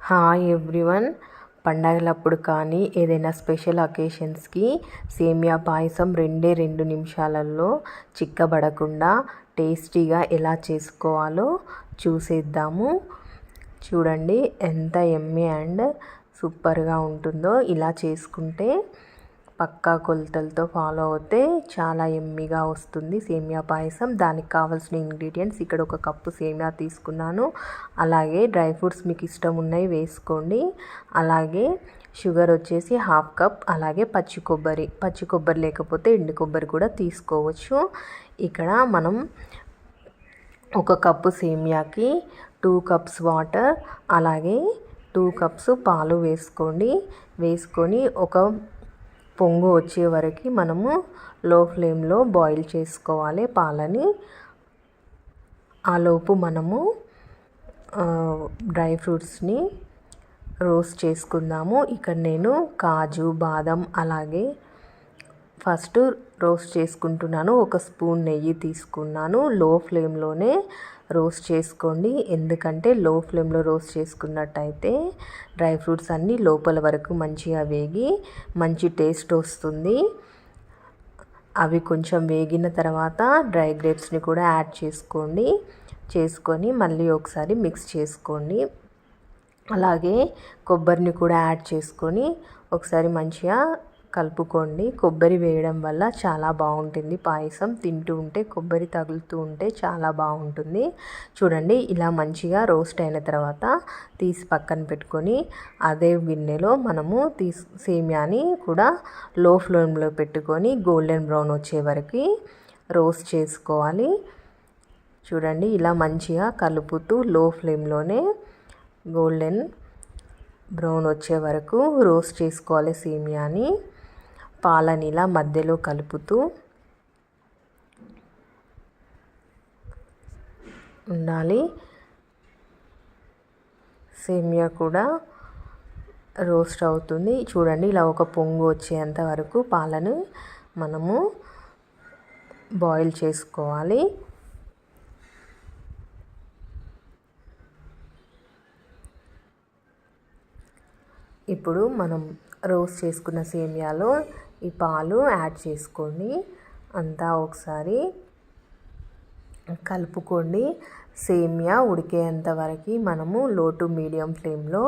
Hi everyone. పండగలప్పుడు కానీ ఏదైనా స్పెషల్ అకేషన్స్కి సేమియా పాయసం 2 నిమిషాలలో చిక్కబడకుండా టేస్టీగా ఎలా చేసుకోవాలో చూసేద్దాము. చూడండి ఎంత యమ్మీ అండ్ సూపర్గా ఉంటుందో. ఇలా చేసుకుంటే పక్కా కొలతలతో ఫాలో అవుతే చాలా యమ్మీగా వస్తుంది సేమియా పాయసం. దానికి కావాల్సిన ఇంగ్రీడియంట్స్ ఇక్కడ 1 కప్పు సేమియా తీసుకున్నాను. అలాగే డ్రై ఫ్రూట్స్ మీకు ఇష్టం ఉన్నాయి వేసుకోండి. అలాగే షుగర్ వచ్చేసి 1/2 కప్. అలాగే పచ్చి కొబ్బరి లేకపోతే ఎండు కొబ్బరి కూడా తీసుకోవచ్చు. ఇక్కడ మనం 1 కప్పు సేమియాకి 2 కప్స్ వాటర్ అలాగే 2 కప్స్ పాలు వేసుకొని ఒక పొంగు వచ్చే వరకు మనము లో ఫ్లేమ్లో బాయిల్ చేసుకోవాలి పాలని. ఆలోపు మనము డ్రై ఫ్రూట్స్ని రోస్ట్ చేసుకుందాము. ఇక్కడ నేను కాజు, బాదం అలాగే ఫస్ట్ రోస్ట్ చేసుకుంటున్నాను. 1 స్పూన్ నెయ్యి తీసుకున్నాను. లో ఫ్లేమ్లోనే రోస్ట్ చేసుకోండి. ఎందుకంటే లో ఫ్లేమ్లో రోస్ట్ చేసుకున్నట్టయితే డ్రై ఫ్రూట్స్ అన్నీ లోపల వరకు మంచిగా వేగి మంచి టేస్ట్ వస్తుంది. అవి కొంచెం వేగిన తర్వాత డ్రై గ్రేప్స్ని కూడా యాడ్ చేసుకొని మళ్ళీ ఒకసారి మిక్స్ చేసుకోండి. అలాగే కొబ్బరిని కూడా యాడ్ చేసుకొని ఒకసారి మంచిగా కలుపుకోండి. కొబ్బరి వేయడం వల్ల చాలా బాగుంటుంది పాయసం. తింటూ ఉంటే కొబ్బరి తగులుతూ ఉంటే చాలా బాగుంటుంది. చూడండి ఇలా మంచిగా రోస్ట్ అయిన తర్వాత తీసి పక్కన పెట్టుకొని అదే గిన్నెలో మనము సేమియాని కూడా లో ఫ్లేమ్లో పెట్టుకొని గోల్డెన్ బ్రౌన్ వచ్చే వరకు రోస్ట్ చేసుకోవాలి. చూడండి ఇలా మంచిగా కలుపుతూ లో ఫ్లేమ్లోనే గోల్డెన్ బ్రౌన్ వచ్చే వరకు రోస్ట్ చేసుకోవాలి సేమియాని. పాలని ఇలా మధ్యలో కలుపుతూ ఉండాలి. సేమియా కూడా రోస్ట్ అవుతుంది. చూడండి ఇలా ఒక పొంగు వచ్చేంత వరకు పాలను మనము బాయిల్ చేసుకోవాలి. ఇప్పుడు మనం రోస్ట్ చేసుకున్న సేమియాలో ఈ పాలు యాడ్ చేసుకోండి. అంతా ఒకసారి కలుపుకోండి. సేమియా ఉడికేంత వరకు మనము లో టు మీడియం ఫ్లేమ్లో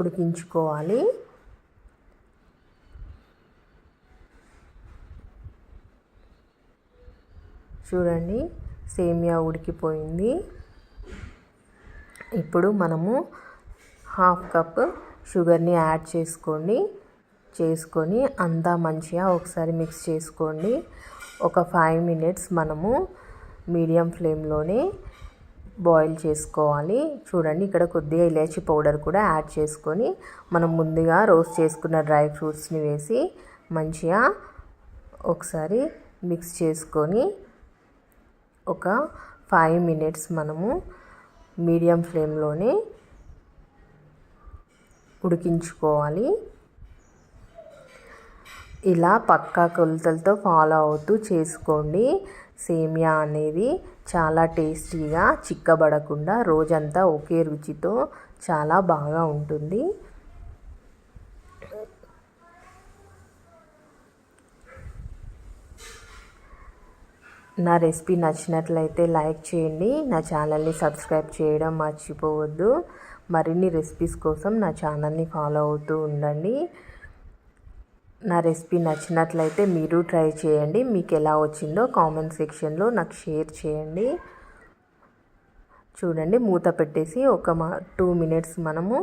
ఉడికించుకోవాలి. చూడండి సేమియా ఉడికిపోయింది. ఇప్పుడు మనము 1/2 కప్ షుగర్ని యాడ్ చేసుకొని అంతా మంచిగా ఒకసారి మిక్స్ చేసుకోండి. ఒక 5 మినిట్స్ మనము మీడియం ఫ్లేమ్లోనే బాయిల్ చేసుకోవాలి. చూడండి ఇక్కడ కొద్దిగా ఇలాచీ పౌడర్ కూడా యాడ్ చేసుకొని మనం ముందుగా రోస్ట్ చేసుకున్న డ్రై ఫ్రూట్స్ని వేసి మంచిగా ఒకసారి మిక్స్ చేసుకొని ఒక 5 మినిట్స్ మనము మీడియం ఫ్లేమ్లోనే ఉడికించుకోవాలి. ఇలా పక్కా కొలతలతో ఫాలో అవుతూ చేసుకోండి. సేమియా అనేది చాలా టేస్టీగా చిక్కబడకుండా రోజంతా ఒకే రుచితో చాలా బాగా ఉంటుంది. నా రెసిపీ నచ్చినట్లయితే లైక్ చేయండి. నా ఛానల్ని సబ్స్క్రైబ్ చేయడం మర్చిపోవద్దు. మరిన్ని రెసిపీస్ కోసం నా ఛానల్ని ఫాలో అవుతూ ఉండండి. నా రెసిపీ నచ్చినట్లయితే మీరు ట్రై చేయండి. మీకు ఎలా వచ్చిందో కామెంట్ సెక్షన్లో నాకు షేర్ చేయండి. చూడండి మూత పెట్టేసి ఒక 2 మినిట్స్ మనము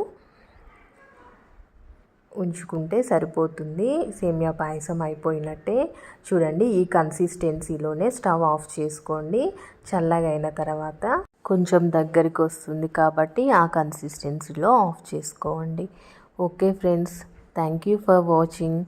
ఉంచుకుంటే సరిపోతుంది. సేమియా పాయసం అయిపోయినట్టే. చూడండి ఈ కన్సిస్టెన్సీలోనే స్టవ్ ఆఫ్ చేసుకోండి. చల్లగా అయిన తర్వాత కొంచెం దగ్గరికి వస్తుంది కాబట్టి ఆ కన్సిస్టెన్సీలో ఆఫ్ చేసుకోండి. Okay friends, thank you for watching.